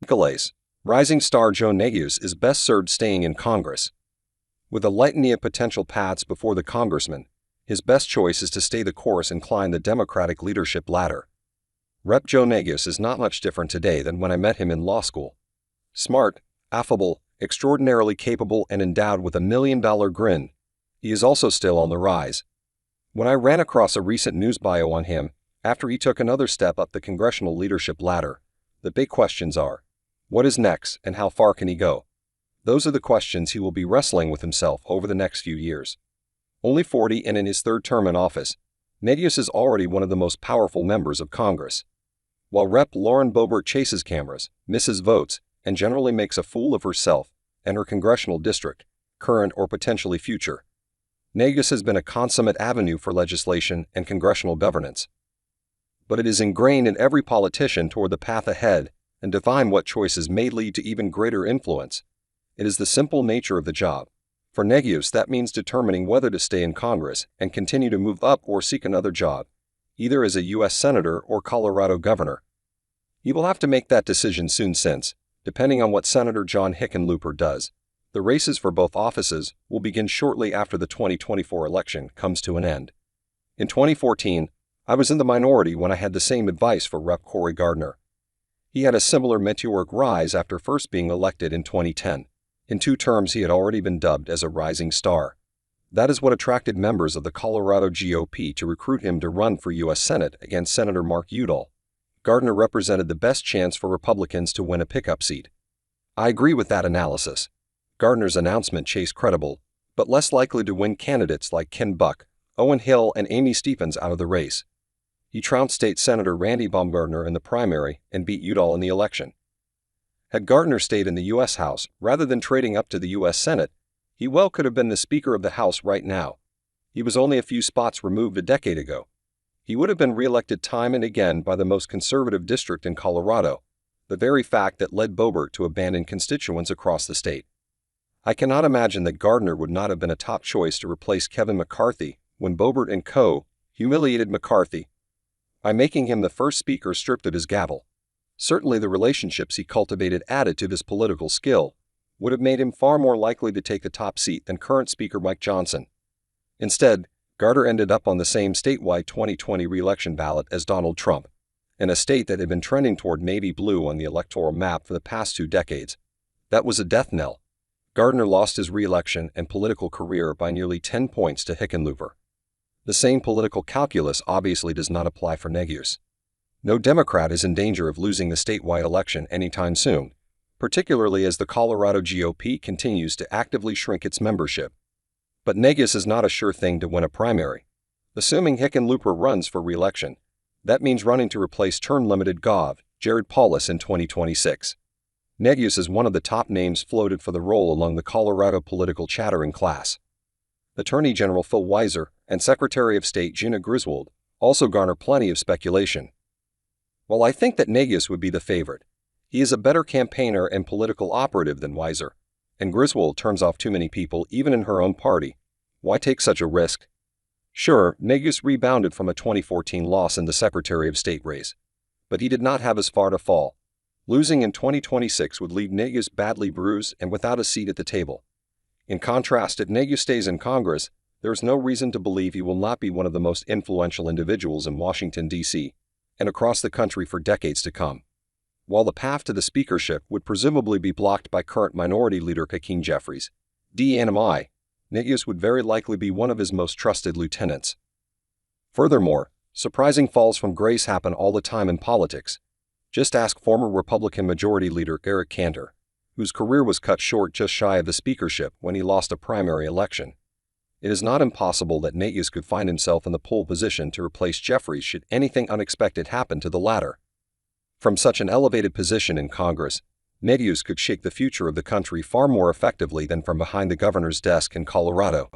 Nicolais Rising star Joe Neguse is best served staying in Congress. With a litany of potential paths before the congressman, his best choice is to stay the course and climb the Democratic leadership ladder. Rep. Joe Neguse is not much different today than when I met him in law school. Smart, affable, extraordinarily capable, and endowed with $1 million grin, he is also still on the rise. When I ran across a recent news bio on him, after he took another step up the congressional leadership ladder, the big questions are, what is next and how far can he go? Those are the questions he will be wrestling with himself over the next few years. Only 40 and in his third term in office, Neguse is already one of the most powerful members of Congress. While Rep. Lauren Boebert chases cameras, misses votes, and generally makes a fool of herself and her congressional district, current or potentially future, Neguse has been a consummate avenue for legislation and congressional governance. But it is ingrained in every politician toward the path ahead and define what choices may lead to even greater influence. It is the simple nature of the job. For Neguse, that means determining whether to stay in Congress and continue to move up or seek another job, either as a U.S. Senator or Colorado governor. He will have to make that decision soon since, depending on what Senator John Hickenlooper does, the races for both offices will begin shortly after the 2024 election comes to an end. In 2014, I was in the minority when I had the same advice for Rep. Cory Gardner. He had a similar meteoric rise after first being elected in 2010. In 2 terms, he had already been dubbed as a rising star. That is what attracted members of the Colorado GOP to recruit him to run for U.S. Senate against Senator Mark Udall. Gardner represented the best chance for Republicans to win a pickup seat. I agree with that analysis. Gardner's announcement chased credible, but less likely to win candidates like Ken Buck, Owen Hill, and Amy Stephens out of the race. He trounced State Senator Randy Baumgardner in the primary and beat Udall in the election. Had Gardner stayed in the U.S. House rather than trading up to the U.S. Senate, he well could have been the Speaker of the House right now. He was only a few spots removed a decade ago. He would have been reelected time and again by the most conservative district in Colorado, the very fact that led Boebert to abandon constituents across the state. I cannot imagine that Gardner would not have been a top choice to replace Kevin McCarthy when Boebert and co. humiliated McCarthy by making him the first speaker stripped of his gavel. Certainly the relationships he cultivated added to his political skill would have made him far more likely to take the top seat than current Speaker Mike Johnson. Instead, Gardner ended up on the same statewide 2020 re-election ballot as Donald Trump, in a state that had been trending toward navy blue on the electoral map for the past 2 decades. That was a death knell. Gardner lost his re-election and political career by nearly 10 points to Hickenlooper. The same political calculus obviously does not apply for Neguse. No Democrat is in danger of losing the statewide election anytime soon, particularly as the Colorado GOP continues to actively shrink its membership. But Neguse is not a sure thing to win a primary. Assuming Hickenlooper runs for re-election, that means running to replace term-limited Gov. Jared Polis in 2026. Neguse is one of the top names floated for the role among the Colorado political chattering class. Attorney General Phil Weiser and Secretary of State Gina Griswold also garner plenty of speculation. While I think that Neguse would be the favorite, he is a better campaigner and political operative than Weiser, and Griswold turns off too many people even in her own party. Why take such a risk? Sure, Neguse rebounded from a 2014 loss in the Secretary of State race, but he did not have as far to fall. Losing in 2026 would leave Neguse badly bruised and without a seat at the table. In contrast, if Neguse stays in Congress, there is no reason to believe he will not be one of the most influential individuals in Washington, D.C., and across the country for decades to come. While the path to the speakership would presumably be blocked by current Minority Leader Hakeem Jeffries, DNMI, Neguse would very likely be one of his most trusted lieutenants. Furthermore, surprising falls from grace happen all the time in politics. Just ask former Republican Majority Leader Eric Cantor, whose career was cut short just shy of the speakership when he lost a primary election. It is not impossible that Neguse could find himself in the pole position to replace Jeffries should anything unexpected happen to the latter. From such an elevated position in Congress, Neguse could shape the future of the country far more effectively than from behind the governor's desk in Colorado.